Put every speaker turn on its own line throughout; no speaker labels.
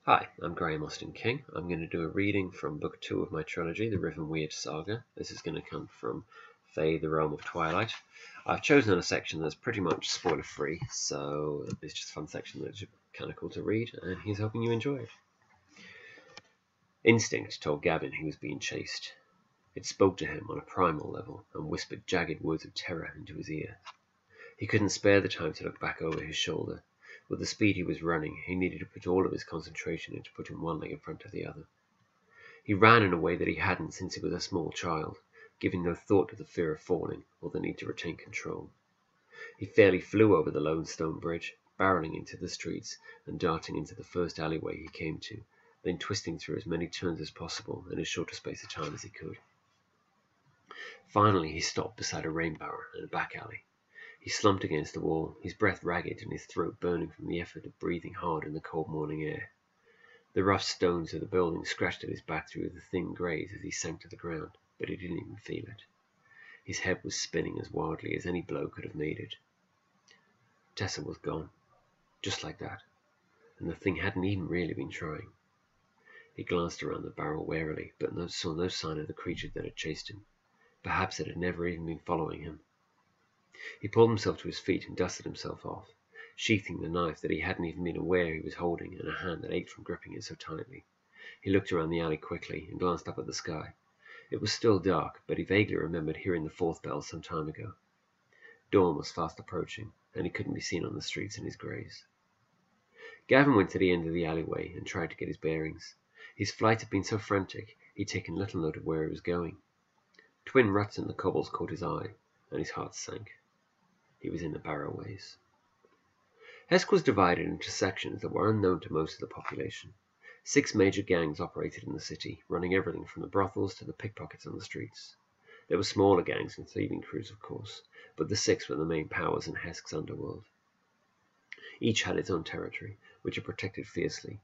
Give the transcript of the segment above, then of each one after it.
Hi, I'm Graham Austin King. I'm going to do a reading from Book 2 of my trilogy, the Riven Weird Saga. This is going to come from Fae, the Realm of Twilight. I've chosen a section that's pretty much spoiler-free, so it's just a fun section that's kind of cool to read, and he's hoping you enjoy it. Instinct told Gavin he was being chased. It spoke to him on a primal level and whispered jagged words of terror into his ear. He couldn't spare the time to look back over his shoulder. With the speed he was running, he needed to put all of his concentration into putting one leg in front of the other. He ran in a way that he hadn't since he was a small child, giving no thought to the fear of falling or the need to retain control. He fairly flew over the lone stone bridge, barreling into the streets and darting into the first alleyway he came to, then twisting through as many turns as possible in as short a space of time as he could. Finally, he stopped beside a rain barrel in a back alley. He slumped against the wall, his breath ragged and his throat burning from the effort of breathing hard in the cold morning air. The rough stones of the building scratched at his back through the thin greys as he sank to the ground, but he didn't even feel it. His head was spinning as wildly as any blow could have made it. Tessa was gone, just like that, and the thing hadn't even really been trying. He glanced around the barrel warily, but saw no sign of the creature that had chased him. Perhaps it had never even been following him. He pulled himself to his feet and dusted himself off, sheathing the knife that he hadn't even been aware he was holding in a hand that ached from gripping it so tightly. He looked around the alley quickly and glanced up at the sky. It was still dark, but he vaguely remembered hearing the fourth bell some time ago. Dawn was fast approaching, and he couldn't be seen on the streets in his greys. Gavin went to the end of the alleyway and tried to get his bearings. His flight had been so frantic, he'd taken little note of where he was going. Twin ruts in the cobbles caught his eye, and his heart sank. He was in the Barrowways. Hesk was divided into sections that were unknown to most of the population. 6 major gangs operated in the city, running everything from the brothels to the pickpockets on the streets. There were smaller gangs and thieving crews, of course, but the 6 were the main powers in Hesk's underworld. Each had its own territory, which it protected fiercely.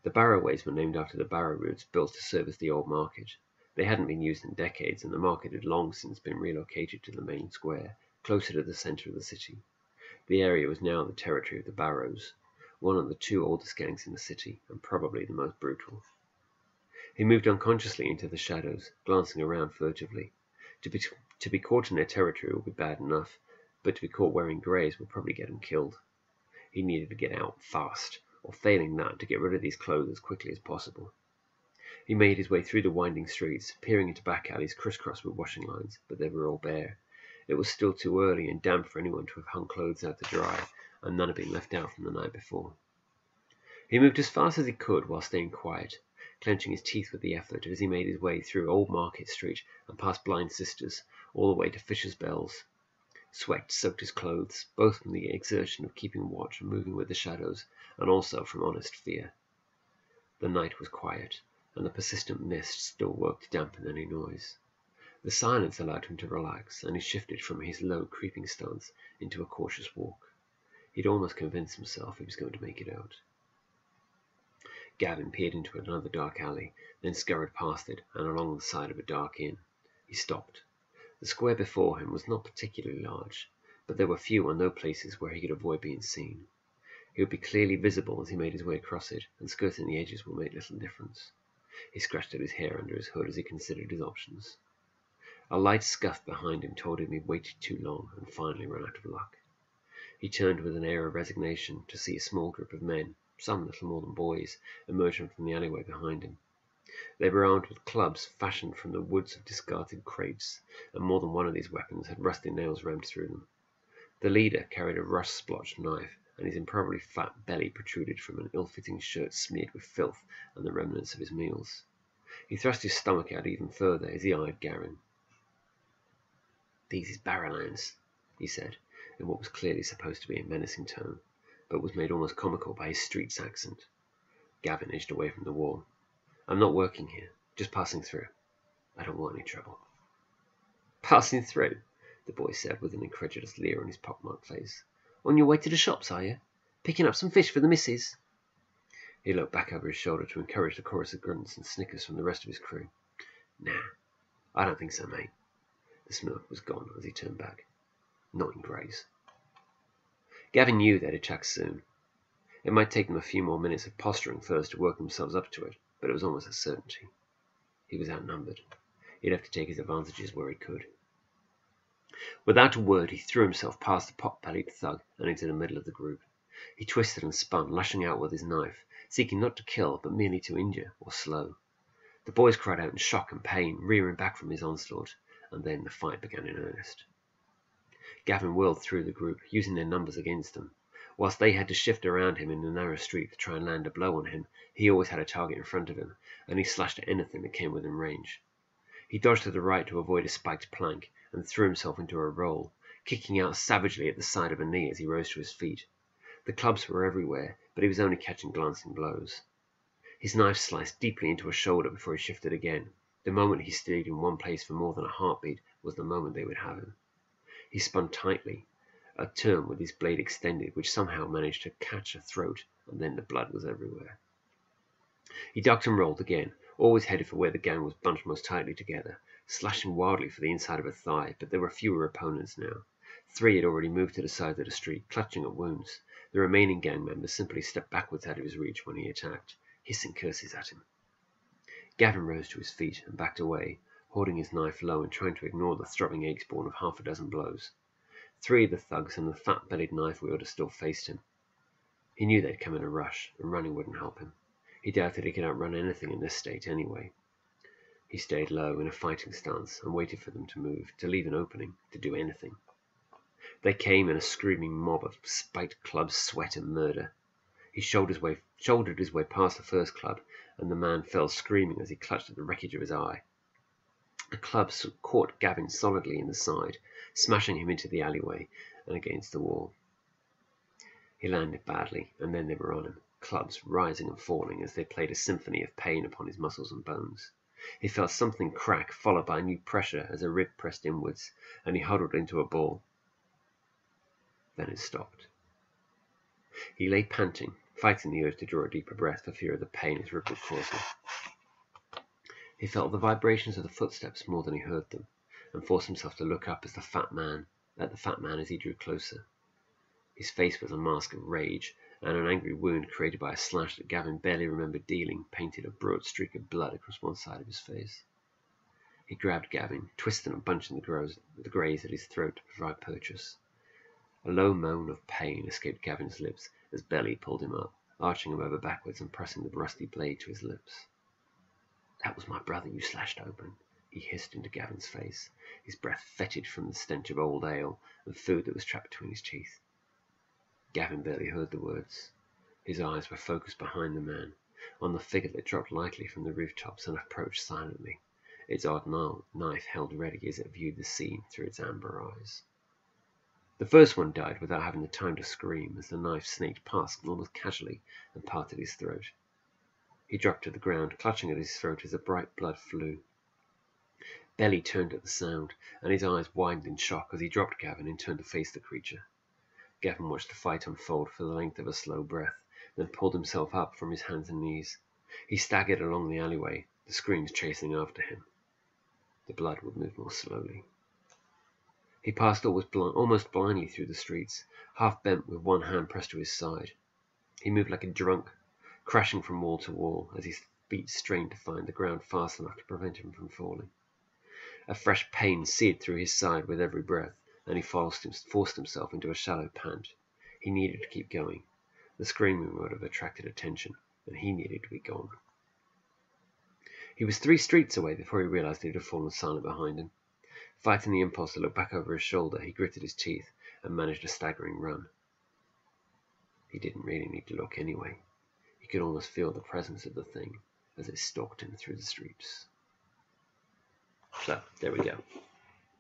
The Barrowways were named after the barrow routes built to serve as the old market. They hadn't been used in decades, and the market had long since been relocated to the main square, closer to the center of the city. The area was now the territory of the Barrows, one of the 2 oldest gangs in the city, and probably the most brutal. He moved unconsciously into the shadows, glancing around furtively. To be caught in their territory would be bad enough, but to be caught wearing greys would probably get him killed. He needed to get out fast, or failing that, to get rid of these clothes as quickly as possible. He made his way through the winding streets, peering into back alleys crisscrossed with washing lines, but they were all bare. It was still too early and damp for anyone to have hung clothes out to dry, and none had been left out from the night before. He moved as fast as he could while staying quiet, clenching his teeth with the effort as he made his way through Old Market Street and past Blind Sisters, all the way to Fisher's Bells. Sweat soaked his clothes, both from the exertion of keeping watch and moving with the shadows, and also from honest fear. The night was quiet, and the persistent mist still worked to dampen any noise. The silence allowed him to relax, and he shifted from his low, creeping stance into a cautious walk. He'd almost convinced himself he was going to make it out. Gavin peered into another dark alley, then scurried past it and along the side of a dark inn. He stopped. The square before him was not particularly large, but there were few or no places where he could avoid being seen. He would be clearly visible as he made his way across it, and skirting the edges would make little difference. He scratched at his hair under his hood as he considered his options. A light scuff behind him told him he'd waited too long and finally run out of luck. He turned with an air of resignation to see a small group of men, some little more than boys, emerging from the alleyway behind him. They were armed with clubs fashioned from the woods of discarded crates, and more than one of these weapons had rusty nails rammed through them. The leader carried a rust-splotched knife, and his improbably fat belly protruded from an ill-fitting shirt smeared with filth and the remnants of his meals. He thrust his stomach out even further as he eyed Gavin. "These is Barrowlands," he said, in what was clearly supposed to be a menacing tone, but was made almost comical by his street's accent. Gavin edged away from the wall. "I'm not working here, just passing through. I don't want any trouble." "Passing through?" the boy said with an incredulous leer on his pockmarked face. "On your way to the shops, are you? Picking up some fish for the missus?" He looked back over his shoulder to encourage the chorus of grunts and snickers from the rest of his crew. "Nah, I don't think so, mate." The smirk was gone as he turned back. "Not in greys." Gavin knew they'd attack soon. It might take them a few more minutes of posturing first to work themselves up to it, but it was almost a certainty. He was outnumbered. He'd have to take his advantages where he could. Without a word, he threw himself past the pot-bellied thug and into the middle of the group. He twisted and spun, lashing out with his knife, seeking not to kill, but merely to injure or slow. The boys cried out in shock and pain, rearing back from his onslaught, and then the fight began in earnest. Gavin whirled through the group, using their numbers against them. Whilst they had to shift around him in the narrow street to try and land a blow on him, he always had a target in front of him, and he slashed at anything that came within range. He dodged to the right to avoid a spiked plank, and threw himself into a roll, kicking out savagely at the side of a knee as he rose to his feet. The clubs were everywhere, but he was only catching glancing blows. His knife sliced deeply into a shoulder before he shifted again. The moment he stayed in one place for more than a heartbeat was the moment they would have him. He spun tightly, a turn with his blade extended, which somehow managed to catch a throat, and then the blood was everywhere. He ducked and rolled again, always headed for where the gang was bunched most tightly together, slashing wildly for the inside of a thigh, but there were fewer opponents now. 3 had already moved to the side of the street, clutching at wounds. The remaining gang members simply stepped backwards out of his reach when he attacked, hissing curses at him. Gavin rose to his feet and backed away, holding his knife low and trying to ignore the throbbing aches born of half a dozen blows. 3 of the thugs and the fat-bellied knife wielder still faced him. He knew they'd come in a rush, and running wouldn't help him. He doubted he could outrun anything in this state anyway. He stayed low in a fighting stance and waited for them to move, to leave an opening, to do anything. They came in a screaming mob of spiked clubs, sweat and murder. He shouldered his way past the first club, and the man fell screaming as he clutched at the wreckage of his eye. The clubs caught Gavin solidly in the side, smashing him into the alleyway and against the wall. He landed badly, and then they were on him, clubs rising and falling as they played a symphony of pain upon his muscles and bones. He felt something crack, followed by a new pressure as a rib pressed inwards, and he huddled into a ball. Then it stopped. He lay panting, fighting the urge to draw a deeper breath for fear of the pain his rib was causing. He felt the vibrations of the footsteps more than he heard them, and forced himself to look up at the fat man as he drew closer. His face was a mask of rage, and an angry wound created by a slash that Gavin barely remembered dealing painted a broad streak of blood across one side of his face. He grabbed Gavin, twisting and bunching the greys at his throat to provide purchase. A low moan of pain escaped Gavin's lips as Belly pulled him up, arching him over backwards and pressing the rusty blade to his lips. "That was my brother you slashed open," he hissed into Gavin's face, his breath fetid from the stench of old ale and food that was trapped between his teeth. Gavin barely heard the words. His eyes were focused behind the man, on the figure that dropped lightly from the rooftops and approached silently, its odd knife held ready as it viewed the scene through its amber eyes. The first one died without having the time to scream as the knife snaked past almost casually and parted his throat. He dropped to the ground, clutching at his throat as the bright blood flew. Belly turned at the sound, and his eyes widened in shock as he dropped Gavin and turned to face the creature. Gavin watched the fight unfold for the length of a slow breath, then pulled himself up from his hands and knees. He staggered along the alleyway, the screams chasing after him. The blood would move more slowly. He passed almost blindly through the streets, half bent with one hand pressed to his side. He moved like a drunk, crashing from wall to wall as his feet strained to find the ground fast enough to prevent him from falling. A fresh pain seared through his side with every breath, and he forced himself into a shallow pant. He needed to keep going. The screaming would have attracted attention, and he needed to be gone. He was 3 streets away before he realized he had fallen silent behind him. Fighting the impulse to look back over his shoulder, he gritted his teeth and managed a staggering run. He didn't really need to look anyway. He could almost feel the presence of the thing as it stalked him through the streets. So, there we go.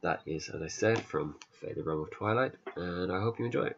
That is, as I said, from the Realm of Twilight, and I hope you enjoy it.